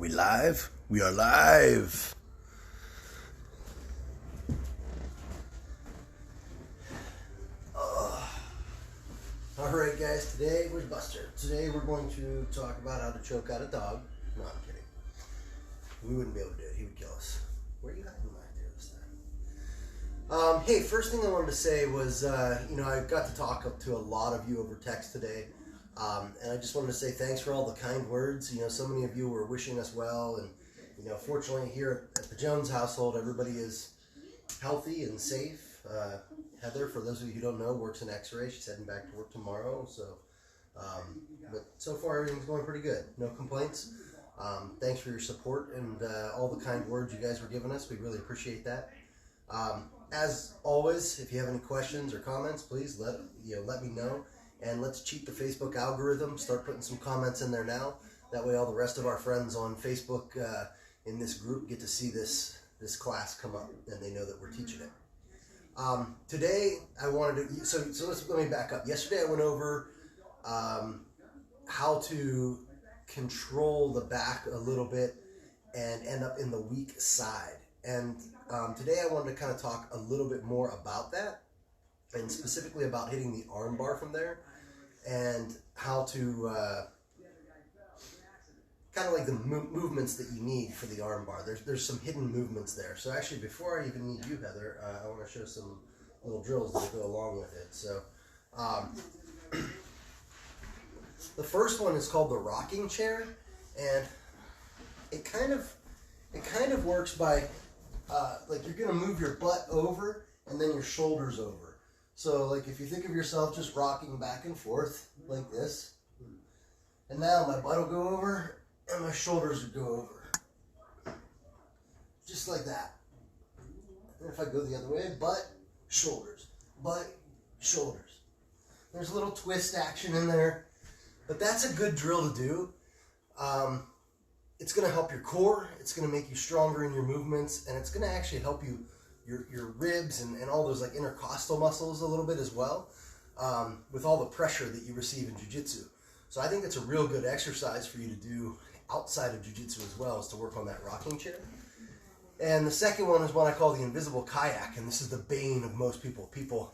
we live? We are live. Alright guys, today, where's Buster? Today we're going to talk about how to choke out a dog. No, I'm kidding. We wouldn't be able to do it. He would kill us. Where are you hiding back there this time? Hey, first thing I wanted to say was, I got to talk to a lot of you over text today. And I just wanted to say thanks for all the kind words. So many of you were wishing us well, and fortunately here at the Jones household, everybody is healthy and safe. Heather, for those of you who don't know, works in X-ray. She's heading back to work tomorrow. But so far everything's going pretty good. No complaints. Thanks for your support and all the kind words you guys were giving us. We really appreciate that. As always, if you have any questions or comments, please let me know. And let's cheat the Facebook algorithm. Start putting some comments in there now. That way all the rest of our friends on Facebook in this group get to see this class come up, and they know that we're teaching it. Today I wanted to, so let me back up. Yesterday I went over how to control the back a little bit and end up in the weak side. And today I wanted to kind of talk a little bit more about that, and specifically about hitting the arm bar from there, and how to kind of like the movements that you need for the arm bar. There's some hidden movements there. So actually, before I even need you, Heather, I want to show some little drills that go along with it. So the first one is called the rocking chair, and it kind of works by like you're gonna move your butt over and then your shoulders over. So like if you think of yourself just rocking back and forth like this, and now my butt will go over and my shoulders would go over. Just like that. And if I go the other way, butt, shoulders, butt, shoulders. There's a little twist action in there, but that's a good drill to do. It's going to help your core, it's going to make you stronger in your movements, and it's going to actually help you your ribs and all those like intercostal muscles a little bit as well, with all the pressure that you receive in Jiu-Jitsu. So I think it's a real good exercise for you to do outside of Jiu-Jitsu as well, is to work on that rocking chair. And the second one is what I call the invisible kayak, and this is the bane of most people. People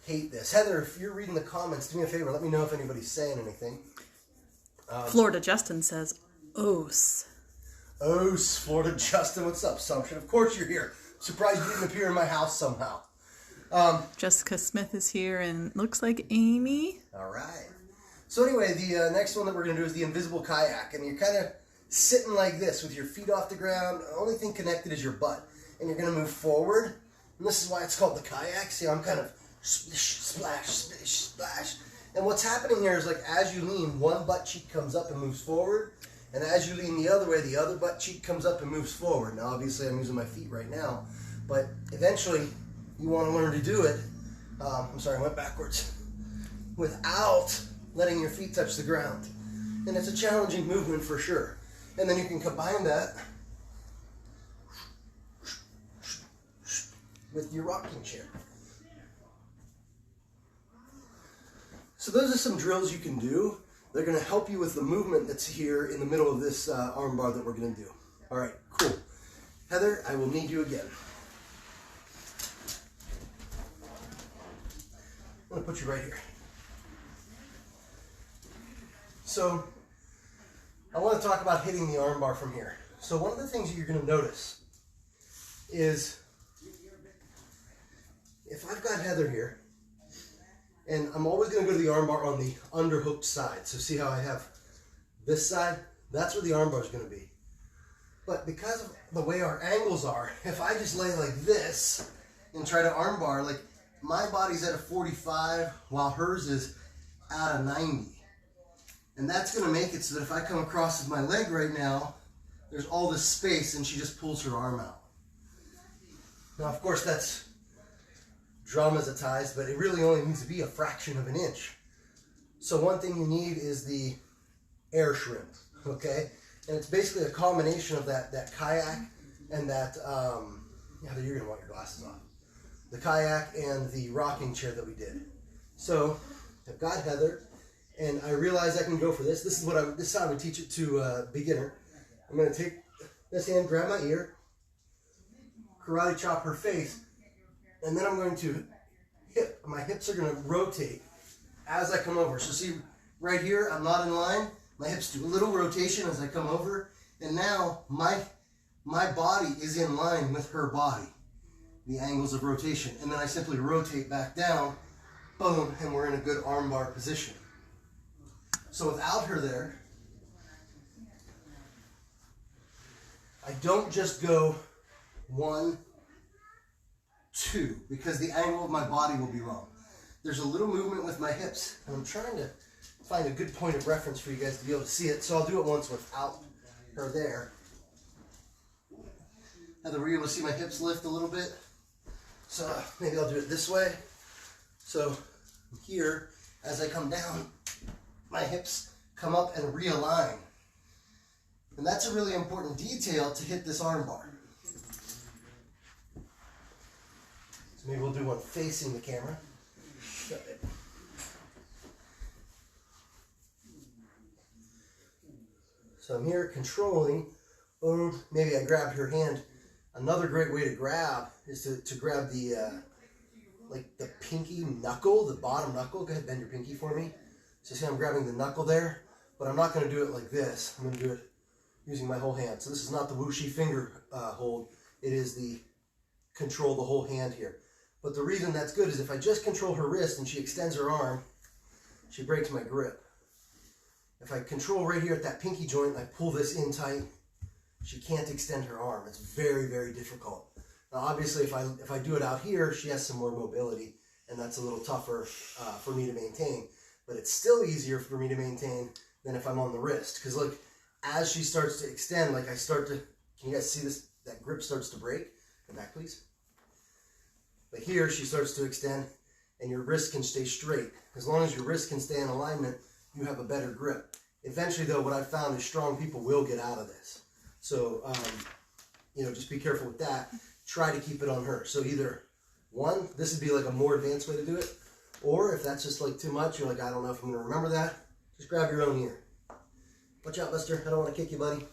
hate this. Heather, if you're reading the comments, do me a favor, let me know if anybody's saying anything. Florida Justin says, "Os." Os, Florida Justin, what's up, Sumption? Of course you're here. Surprised you didn't appear in my house somehow. Jessica Smith is here, and looks like Amy. All right. So anyway, the next one that we're going to do is the invisible kayak, and you're kind of sitting like this with your feet off the ground. The only thing connected is your butt, and you're going to move forward, and this is why it's called the kayak. See, I'm kind of splish, splash, splish, splash, and what's happening here is like as you lean, one butt cheek comes up and moves forward, and as you lean the other way, the other butt cheek comes up and moves forward. Now, obviously, I'm using my feet right now, but eventually, you want to learn to do it. I'm sorry, I went backwards. Without letting your feet touch the ground. And it's a challenging movement for sure. And then you can combine that with your rocking chair. So those are some drills you can do. They're going to help you with the movement that's here in the middle of this arm bar that we're going to do. All right, cool. Heather, I will need you again. I'm going to put you right here. So, I want to talk about hitting the arm bar from here. So one of the things that you're going to notice is if I've got Heather here, and I'm always going to go to the arm bar on the underhooked side. So see how I have this side? That's where the arm bar is going to be. But because of the way our angles are, if I just lay like this and try to arm bar, like my body's at a 45 while hers is at a 90. And that's going to make it so that if I come across with my leg right now, there's all this space and she just pulls her arm out. Now, of course, that's dramatized, but it really only needs to be a fraction of an inch. So one thing you need is the air shrimp, okay? And it's basically a combination of that kayak and that, Heather, you're going to want your glasses off. The kayak and the rocking chair that we did. So I've got Heather, and I realize I can go for this. This is how I would teach it to a beginner. I'm going to take this hand, grab my ear, karate chop her face, and then I'm going to my hips are going to rotate as I come over. So see, right here, I'm not in line. My hips do a little rotation as I come over, and now my body is in line with her body, the angles of rotation. And then I simply rotate back down, boom, and we're in a good armbar position. So without her there, I don't just go 1, 2, because the angle of my body will be wrong. There's a little movement with my hips, and I'm trying to find a good point of reference for you guys to be able to see it. So I'll do it once without her there. Now were you able to see my hips lift a little bit? So maybe I'll do it this way. So here, as I come down, my hips come up and realign. And that's a really important detail to hit this arm bar. So maybe we'll do one facing the camera. So I'm here controlling, or maybe I grabbed her hand. Another great way to grab is to grab the like the pinky knuckle, the bottom knuckle. Go ahead, bend your pinky for me. So see, I'm grabbing the knuckle there, but I'm not going to do it like this. I'm going to do it using my whole hand. So this is not the whooshy finger hold. It is the control the whole hand here. But the reason that's good is if I just control her wrist and she extends her arm, she breaks my grip. If I control right here at that pinky joint and I pull this in tight, she can't extend her arm. It's very, very difficult. Now obviously if I do it out here, she has some more mobility, and that's a little tougher for me to maintain. But it's still easier for me to maintain than if I'm on the wrist. Because look, as she starts to extend, like I start to, can you guys see this? That grip starts to break. Come back, please. But here she starts to extend, and your wrist can stay straight. As long as your wrist can stay in alignment, you have a better grip. Eventually, though, what I've found is strong people will get out of this. So, you know, just be careful with that. Try to keep it on her. So either one, this would be like a more advanced way to do it, or if that's just like too much, you're like, I don't know if I'm going to remember that, just grab your own ear. Watch out, Buster. I don't want to kick you, buddy.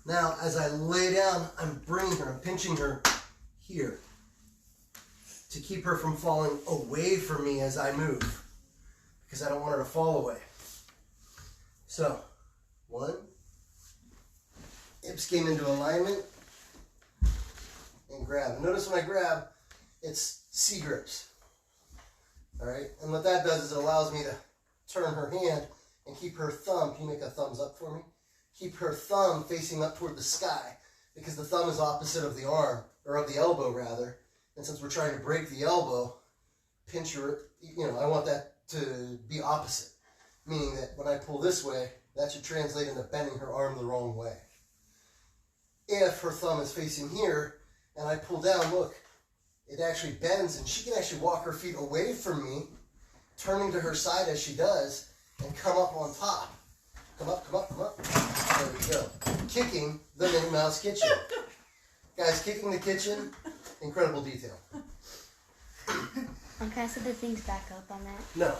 Now, as I lay down, I'm bringing her, I'm pinching her here to keep her from falling away from me as I move, because I don't want her to fall away. So, 1, hips came into alignment, and grab. Notice when I grab, it's C grips. All right, and what that does is it allows me to turn her hand and keep her thumb, can you make a thumbs up for me? Keep her thumb facing up toward the sky, because the thumb is opposite of the arm, or of the elbow rather. And since we're trying to break the elbow, pinch her, you know, I want that to be opposite. Meaning that when I pull this way, that should translate into bending her arm the wrong way. If her thumb is facing here, and I pull down, look, it actually bends, and she can actually walk her feet away from me, turning to her side as she does, and come up on top. Come up, come up, come up. There we go. Kicking the Minnie Mouse kitchen. Guys, kicking the kitchen, incredible detail. Can I set the things back up on that? No,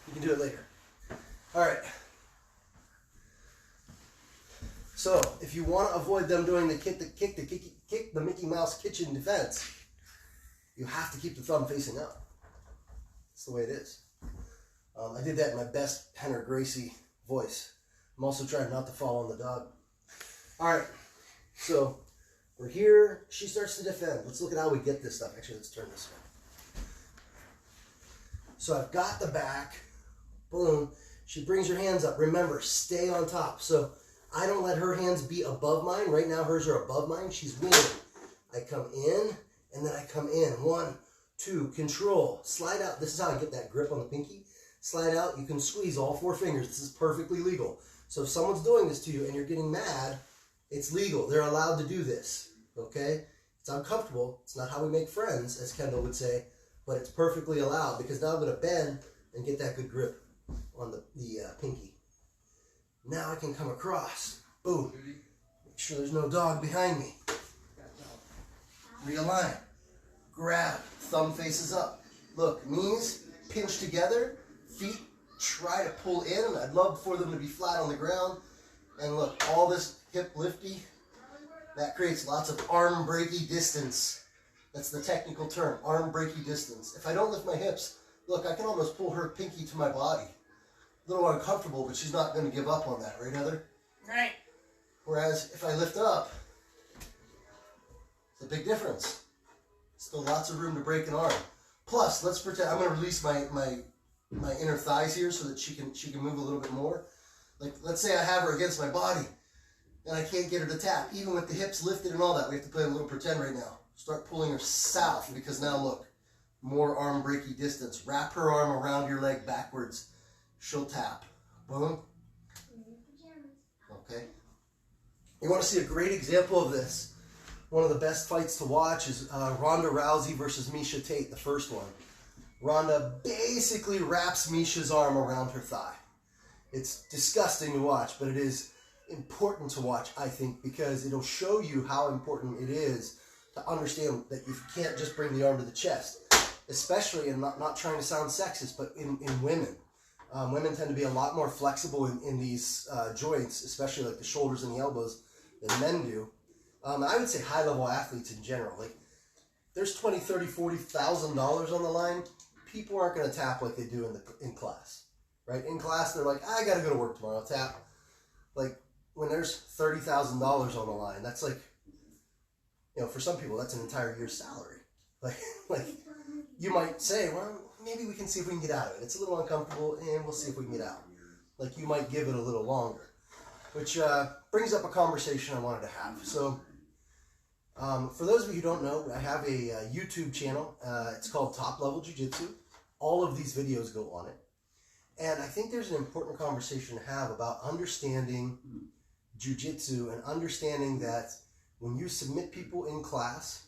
you can do it later. All right. So, if you want to avoid them doing the kick the Mickey Mouse kitchen defense, you have to keep the thumb facing up. That's the way it is. I did that in my best Henner Gracie voice. I'm also trying not to fall on the dog. All right, so we're here. She starts to defend. Let's look at how we get this stuff. Actually, let's turn this way. So I've got the back. Boom. She brings her hands up. Remember, stay on top. So I don't let her hands be above mine. Right now, hers are above mine. She's winning. I come in, and then I come in. 1, 2, control. Slide out. This is how I get that grip on the pinky. Slide out. You can squeeze all 4 fingers. This is perfectly legal. So if someone's doing this to you and you're getting mad, it's legal. They're allowed to do this. Okay? It's uncomfortable. It's not how we make friends, as Kendall would say, but it's perfectly allowed, because now I'm going to bend and get that good grip on the pinky. Now I can come across. Boom. Make sure there's no dog behind me. Realign. Grab. Thumb faces up. Look, knees pinch together. Feet try to pull in. I'd love for them to be flat on the ground. And look, all this hip lifty, that creates lots of arm breaky distance. That's the technical term, arm breaky distance. If I don't lift my hips, look, I can almost pull her pinky to my body. A little uncomfortable, but she's not going to give up on that, right, Heather? Right. Whereas if I lift up, it's a big difference. Still lots of room to break an arm. Plus, let's pretend I'm going to release my inner thighs here so that she can move a little bit more. Like, let's say I have her against my body and I can't get her to tap. Even with the hips lifted and all that, we have to play a little pretend right now. Start pulling her south because now look, more arm breaky distance. Wrap her arm around your leg backwards. She'll tap. Boom. Okay. You want to see a great example of this? One of the best fights to watch is Ronda Rousey versus Miesha Tate, the first one. Ronda basically wraps Miesha's arm around her thigh. It's disgusting to watch, but it is important to watch, I think, because it'll show you how important it is to understand that you can't just bring the arm to the chest, especially, and not trying to sound sexist, but in women. Women tend to be a lot more flexible in these joints, especially like the shoulders and the elbows, than men do. I would say high-level athletes in general. Like, there's $20,000, $30,000, $40,000 on the line. People aren't going to tap like they do in class, right? In class, they're like, I got to go to work tomorrow, I'll tap. Like, when there's $30,000 on the line, that's like, you know, for some people, that's an entire year's salary. Like you might say, well, maybe we can see if we can get out of it. It's a little uncomfortable, and we'll see if we can get out. Like, you might give it a little longer, which brings up a conversation I wanted to have. So, for those of you who don't know, I have a YouTube channel. It's called Top Level Jiu-Jitsu. All of these videos go on it. And I think there's an important conversation to have about understanding Jiu-Jitsu and understanding that when you submit people in class,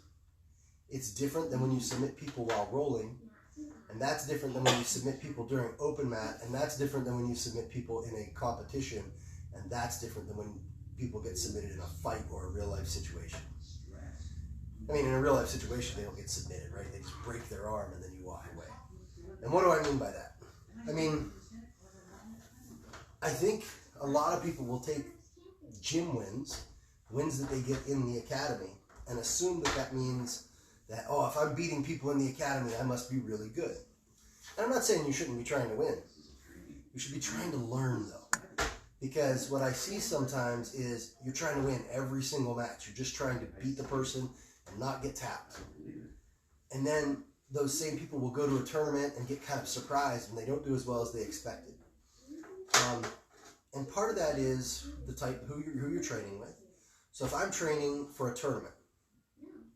it's different than when you submit people while rolling. And that's different than when you submit people during open mat. And that's different than when you submit people in a competition. And that's different than when people get submitted in a fight or a real life situation. I mean, in a real life situation, they don't get submitted, right? They just break their arm and then you walk away. And what do I mean by that? I mean, I think a lot of people will take gym wins that they get in the academy, and assume that that means that, oh, if I'm beating people in the academy, I must be really good. And I'm not saying you shouldn't be trying to win. You should be trying to learn, though. Because what I see sometimes is you're trying to win every single match. You're just trying to beat the person and not get tapped. And then those same people will go to a tournament and get kind of surprised when they don't do as well as they expected. And part of that is the type who you're training with. So if I'm training for a tournament,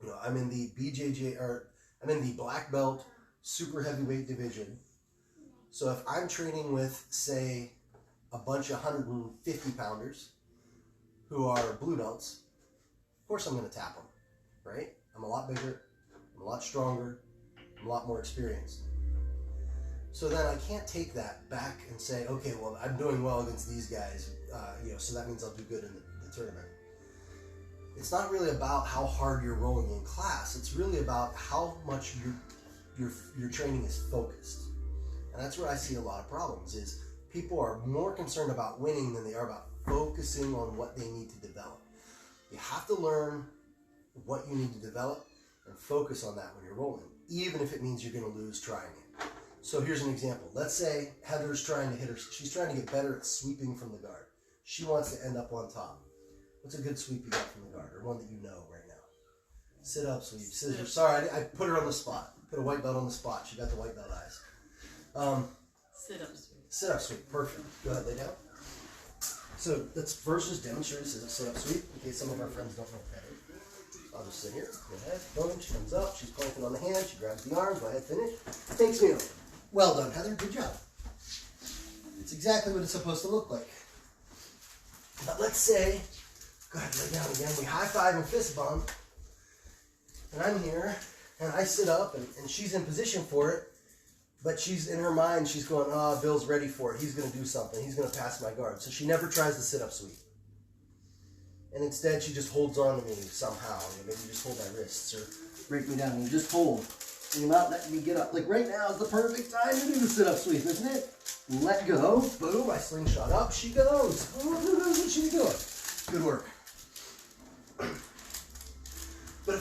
you know, I'm in the I'm in the black belt super heavyweight division. So if I'm training with, say, a bunch of 150 pounders who are blue belts, of course I'm going to tap them, right? I'm a lot bigger, I'm a lot stronger, I'm a lot more experienced. So then I can't take that back and say, okay, well, I'm doing well against these guys, so that means I'll do good in the tournament. It's not really about how hard you're rolling in class. It's really about how much your training is focused. And that's where I see a lot of problems, is people are more concerned about winning than they are about focusing on what they need to develop. You have to learn what you need to develop and focus on that when you're rolling, even if it means you're going to lose trying it. So here's an example. Let's say Heather's trying to hit her. She's trying to get better at sweeping from the guard. She wants to end up on top. What's a good sweep you got from the guard, or one that you know right now? Sit up sweep, scissors. Sorry, I put her on the spot. Put a white belt on the spot. She got the white belt eyes. Sit up sweep. Sit up sweep. Perfect. Go ahead, lay down. So that's versus demonstrated sit up sweep, in case some of our friends don't know what that is. I'll just sit here. Go ahead. Boom. She comes up. She's planting on the hand. She grabs the arm. Go ahead. Finish. Takes me over. Well done, Heather. Good job. It's exactly what it's supposed to look like. But let's say, go ahead, lay down again. We high five and fist bump. And I'm here, and I sit up, and she's in position for it. But she's in her mind, she's going, oh, Bill's ready for it. He's going to do something. He's going to pass my guard. So she never tries to sit up sweep. And instead, she just holds on to me somehow. Maybe just hold my wrists or break me down. And you just hold. And you're not letting me get up. Like right now is the perfect time to do the sit up sweep, isn't it? Let go. Boom. I slingshot up. She goes. Oh, what's she doing? Good work.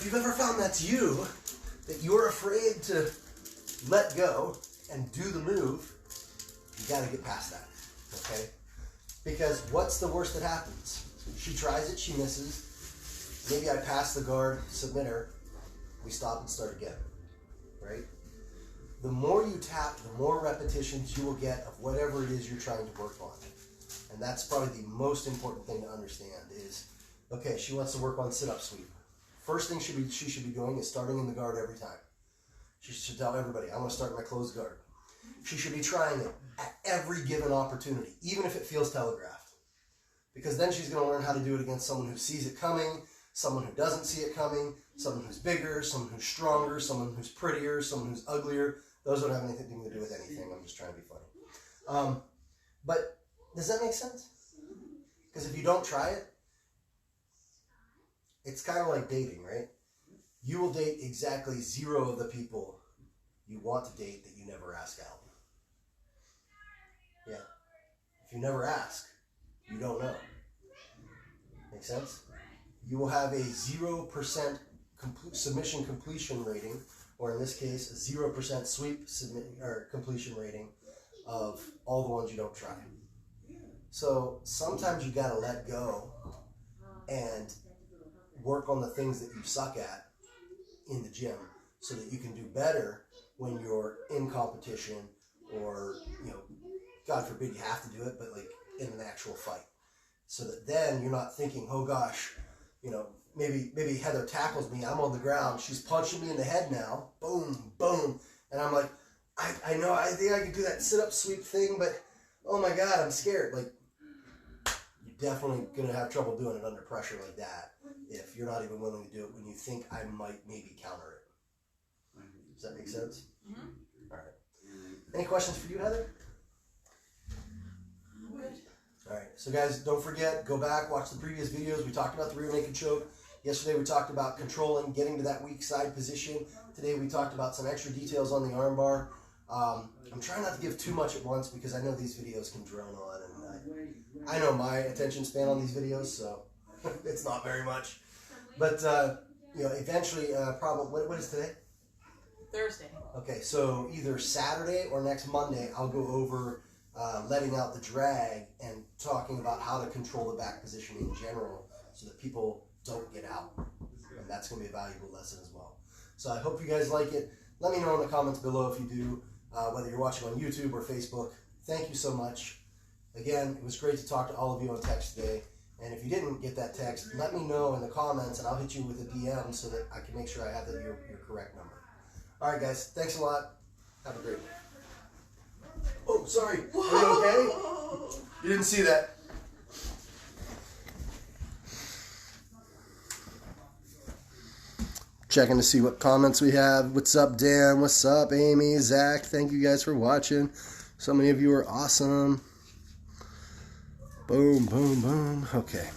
if you've ever found that's you, that you're afraid to let go and do the move, you got to get past that, okay? Because what's the worst that happens? She tries it, she misses. Maybe I pass the guard, submit her, we stop and start again, right? The more you tap, the more repetitions you will get of whatever it is you're trying to work on. And that's probably the most important thing to understand is, okay, she wants to work on sit-up sweep. First thing she should be doing is starting in the guard every time. She should tell everybody, I'm going to start in my closed guard. She should be trying it at every given opportunity, even if it feels telegraphed. Because then she's going to learn how to do it against someone who sees it coming, someone who doesn't see it coming, someone who's bigger, someone who's stronger, someone who's prettier, someone who's uglier. Those don't have anything to do with anything. I'm just trying to be funny. But does that make sense? Because if you don't try it, it's kind of like dating, right? You will date exactly 0 of the people you want to date that you never ask out. Yeah. If you never ask, you don't know. Make sense? You will have a 0% submission completion rating, or in this case, a 0% sweep completion rating of all the ones you don't try. So sometimes you got to let go and work on the things that you suck at in the gym so that you can do better when you're in competition or, God forbid you have to do it, but like in an actual fight. So that then you're not thinking, oh gosh, maybe Heather tackles me, I'm on the ground, she's punching me in the head now, boom, boom, and I'm like, I know, I think I could do that sit-up sweep thing, but oh my God, I'm scared. Like, you're definitely going to have trouble doing it under pressure like that if you're not even willing to do it when you think I might maybe counter it. Does that make sense? Mm-hmm. All right. Any questions for you, Heather? Good. All right. So, guys, don't forget, go back, watch the previous videos. We talked about the rear naked choke. Yesterday, we talked about controlling, getting to that weak side position. Today, we talked about some extra details on the arm bar. I'm trying not to give too much at once because I know these videos can drone on, and I know my attention span on these videos, so it's not very much. But eventually, probably what is today? Thursday. Okay, so either Saturday or next Monday, I'll go over letting out the drag and talking about how to control the back position in general, so that people don't get out, and that's going to be a valuable lesson as well. So I hope you guys like it. Let me know in the comments below if you do. Whether you're watching on YouTube or Facebook, thank you so much. Again, it was great to talk to all of you on text today. And if you didn't get that text, let me know in the comments, and I'll hit you with a DM so that I can make sure I have your correct number. All right, guys. Thanks a lot. Have a great day. Oh, sorry. Whoa. Are you okay? You didn't see that. Checking to see what comments we have. What's up, Dan? What's up, Amy? Zach? Thank you guys for watching. So many of you are awesome. Boom, boom, boom. Okay.